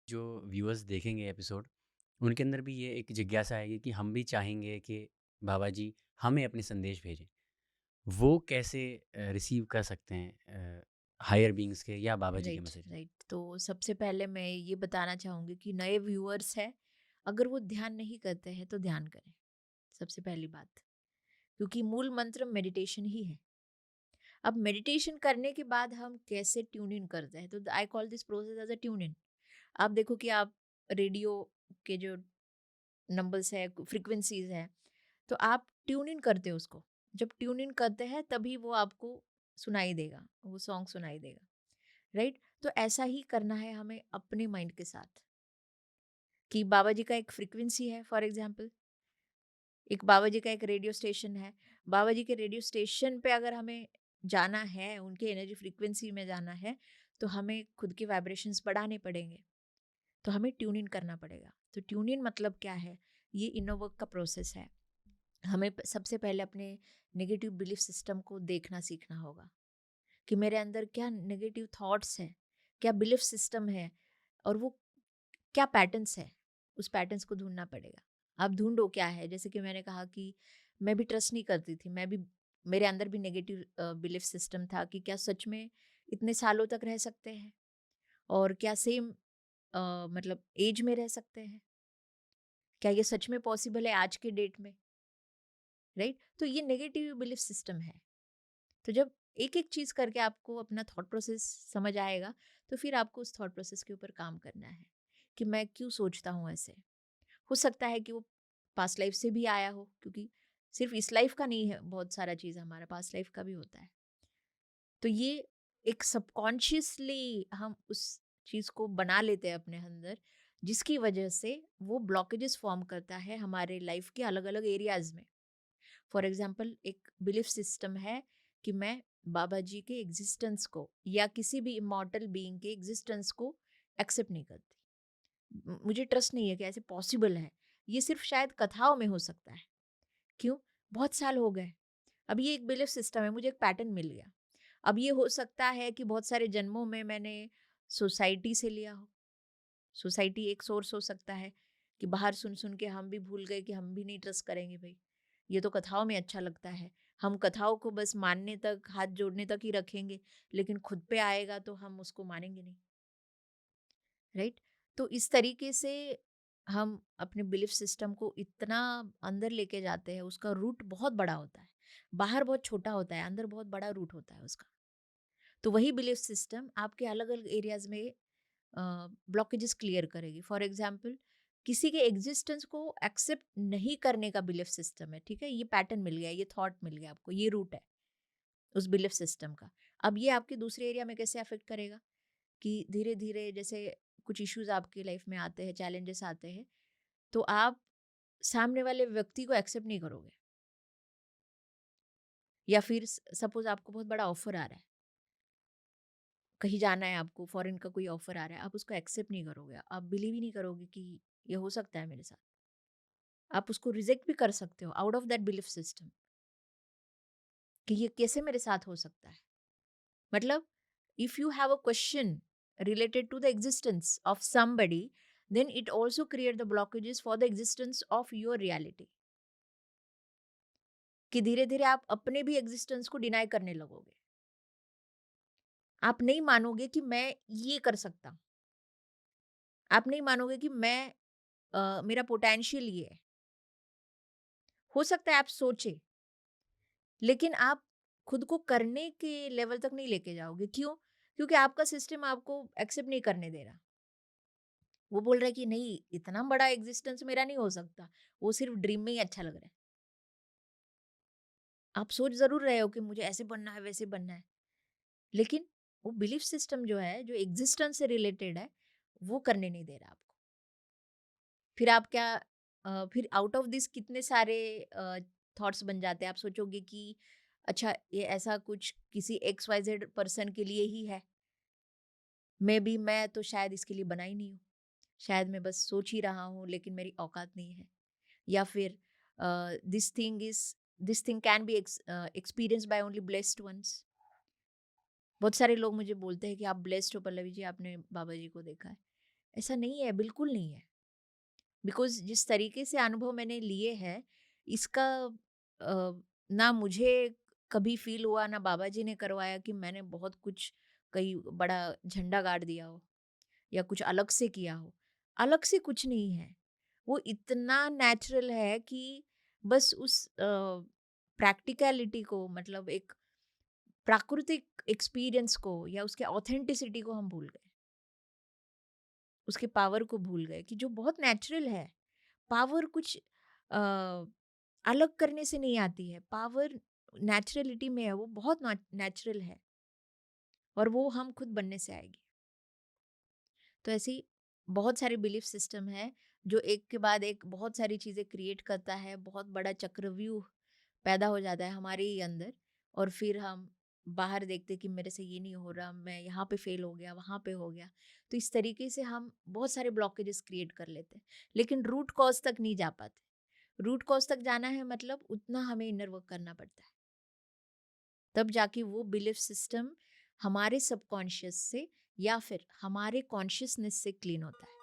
जो व्यूअर्स देखेंगे एपिसोड, उनके अंदर भी ये एक जिज्ञासा आएगी कि हम भी चाहेंगे कि बाबा जी हमें अपने संदेश भेजें। वो कैसे रिसीव कर सकते हैं हायर बीइंग्स के या बाबा जी के राइट, मैसेज? राइट। तो सबसे पहले मैं ये बताना चाहूँगी कि नए व्यूअर्स हैं, अगर वो ध्यान नहीं करते हैं तो ध्यान करें, सबसे पहली बात। क्योंकि मूल मंत्र मेडिटेशन ही है। अब मेडिटेशन करने के बाद हम कैसे ट्यून इन करते हैं, तो I call this process as a tune in. आप देखो कि आप रेडियो के जो नंबर्स है, फ्रीक्वेंसीज हैं, तो आप ट्यून इन करते हो उसको। जब ट्यून इन करते हैं तभी वो आपको सुनाई देगा, वो सॉन्ग सुनाई देगा। राइट? तो ऐसा ही करना है हमें अपने माइंड के साथ, कि बाबा जी का एक फ्रीक्वेंसी है फॉर एग्जांपल, एक बाबा जी का एक रेडियो स्टेशन है। बाबा जी के रेडियो स्टेशन पे अगर हमें जाना है, उनके एनर्जी फ्रीक्वेंसी में जाना है, तो हमें खुद के वाइब्रेशंस बढ़ाने पड़ेंगे। तो हमें ट्यून इन करना पड़ेगा। तो ट्यून इन मतलब क्या है? ये इनर वर्क का प्रोसेस है। हमें सबसे पहले अपने नेगेटिव बिलीफ सिस्टम को देखना सीखना होगा, कि मेरे अंदर क्या नेगेटिव थॉट्स हैं, क्या बिलीफ सिस्टम है, और वो क्या पैटर्न्स है। उस पैटर्न्स को ढूंढना पड़ेगा। आप ढूंढो क्या है। जैसे कि मैंने कहा कि मैं भी ट्रस्ट नहीं करती थी, मैं भी, मेरे अंदर भी नेगेटिव बिलीफ सिस्टम था कि क्या सच में इतने सालों तक रह सकते हैं, और क्या सेम मतलब एज में रह सकते हैं, क्या ये सच में पॉसिबल है आज के डेट में। राइट? तो ये नेगेटिव बिलीफ सिस्टम है। तो जब एक एक चीज करके आपको अपना थॉट प्रोसेस समझ आएगा, तो फिर आपको उस थॉट प्रोसेस के ऊपर काम करना है, कि मैं क्यों सोचता हूँ ऐसे। हो सकता है कि वो पास्ट लाइफ से भी आया हो, क्योंकि सिर्फ इस लाइफ का नहीं है, बहुत सारा चीज़ हमारा पास्ट लाइफ का भी होता है। तो ये एक सबकॉन्शियसली हम उस चीज़ को बना लेते हैं अपने अंदर, जिसकी वजह से वो ब्लॉकेजेस फॉर्म करता है हमारे लाइफ के अलग अलग एरियाज में। फॉर एग्जाम्पल, एक बिलीफ सिस्टम है कि मैं बाबा जी के एग्जिस्टेंस को या किसी भी इमॉर्टल बीइंग के एग्जिस्टेंस को एक्सेप्ट नहीं करती। मुझे ट्रस्ट नहीं है कि ऐसे पॉसिबल है। ये सिर्फ शायद कथाओं में हो सकता है। क्यों? बहुत साल हो गए। अब ये एक बिलीफ सिस्टम है, मुझे एक पैटर्न मिल गया। अब ये हो सकता है कि बहुत सारे जन्मों में मैंने सोसाइटी से लिया हो। सोसाइटी एक सोर्स हो सकता है, कि बाहर सुन सुन के हम भी भूल गए कि हम भी नहीं ट्रस्ट करेंगे भाई। ये तो कथाओं में अच्छा लगता है। हम कथाओं को बस मानने तक, हाथ जोड़ने तक ही रखेंगे, लेकिन खुद पे आएगा तो हम उसको मानेंगे नहीं। राइट? तो इस तरीके से हम अपने बिलीफ सिस्टम को इतना अंदर लेके जाते हैं, उसका रूट बहुत बड़ा होता है। बाहर बहुत छोटा होता है, अंदर बहुत बड़ा रूट होता है उसका। तो वही बिलीफ सिस्टम आपके अलग अलग एरियाज में ब्लॉकेजेस क्लियर करेगी। फॉर एग्जाम्पल, किसी के एग्जिस्टेंस को एक्सेप्ट नहीं करने का बिलीफ सिस्टम है, ठीक है, ये पैटर्न मिल गया, ये थॉट मिल गया आपको, ये रूट है उस बिलीफ सिस्टम का। अब ये आपके दूसरे एरिया में कैसे अफेक्ट करेगा, कि धीरे धीरे जैसे कुछ इश्यूज आपकी लाइफ में आते हैं, चैलेंजेस आते हैं, तो आप सामने वाले व्यक्ति को एक्सेप्ट नहीं करोगे। या फिर सपोज आपको बहुत बड़ा ऑफर आ रहा है, कहीं जाना है आपको, फॉरेन का कोई ऑफर आ रहा है, आप उसको एक्सेप्ट नहीं करोगे, आप बिलीव ही नहीं करोगे कि ये हो सकता है मेरे साथ। आप उसको रिजेक्ट भी कर सकते हो out of that belief system, कि ये कैसे मेरे साथ हो सकता है। मतलब, if you have a question related to the existence of somebody, then it also create the blockages for the existence of your reality, कि धीरे धीरे आप अपने भी एग्जिस्टेंस को डिनाई करने लगोगे। आप नहीं मानोगे कि मैं ये कर सकता हूँ। आप नहीं मानोगे कि मैं मेरा पोटेंशियल ये है। हो सकता है आप सोचे, लेकिन आप खुद को करने के लेवल तक नहीं लेके जाओगे। क्यों? क्योंकि आपका सिस्टम आपको एक्सेप्ट नहीं करने दे रहा। वो बोल रहा है कि नहीं, इतना बड़ा एग्जिस्टेंस मेरा नहीं हो सकता, वो सिर्फ ड्रीम में ही अच्छा लग रहा है। आप सोच जरूर रहे हो कि मुझे ऐसे बनना है, वैसे बनना है, लेकिन वो बिलीफ सिस्टम जो है, जो एग्जिस्टेंस से रिलेटेड है, वो करने नहीं दे रहा आपको। फिर आप क्या, फिर आउट ऑफ दिस कितने सारे थॉट्स बन जाते हैं। आप सोचोगे कि अच्छा, ये ऐसा कुछ किसी एक्स वाई जेड पर्सन के लिए ही है, मे बी मैं तो शायद इसके लिए बना ही नहीं हूँ, शायद मैं बस सोच ही रहा हूँ, लेकिन मेरी औकात नहीं है। या फिर this thing is this thing can be experience by only blessed ones. बहुत सारे लोग मुझे बोलते हैं कि आप ब्लेस्ड हो पल्लवी जी, आपने बाबा जी को देखा है। ऐसा नहीं है, बिल्कुल नहीं है। बिकॉज़ जिस तरीके से अनुभव मैंने लिए हैं, इसका ना मुझे कभी फ़ील हुआ, ना बाबा जी ने करवाया कि मैंने बहुत कुछ कहीं बड़ा झंडा गाड़ दिया हो या कुछ अलग से किया हो। अलग से कुछ नहीं है। वो इतना नेचुरल है कि बस उस प्रैक्टिकैलिटी को, मतलब एक प्राकृतिक एक्सपीरियंस को या उसके ऑथेंटिसिटी को हम भूल गए। उसके पावर को भूल गए कि जो बहुत नेचुरल है। पावर कुछ अ, अलग करने से नहीं आती है। पावर नेचुरलिटी में है, वो बहुत नेचुरल है और वो हम खुद बनने से आएगी। तो ऐसी बहुत सारे बिलीफ सिस्टम है जो एक के बाद एक बहुत सारी चीज़ें क्रिएट करता है, बहुत बड़ा चक्रव्यूह पैदा हो जाता है हमारे ही अंदर। और फिर हम बाहर देखते कि मेरे से ये नहीं हो रहा, मैं यहाँ पे फेल हो गया, वहाँ पे हो गया। तो इस तरीके से हम बहुत सारे ब्लॉकेजेस क्रिएट कर लेते हैं, लेकिन रूट कॉज तक नहीं जा पाते। रूट कॉज तक जाना है मतलब उतना हमें इनर वर्क करना पड़ता है, तब जाके वो बिलीफ सिस्टम हमारे सबकॉन्शियस से या फिर हमारे कॉन्शियसनेस से क्लीन होता है।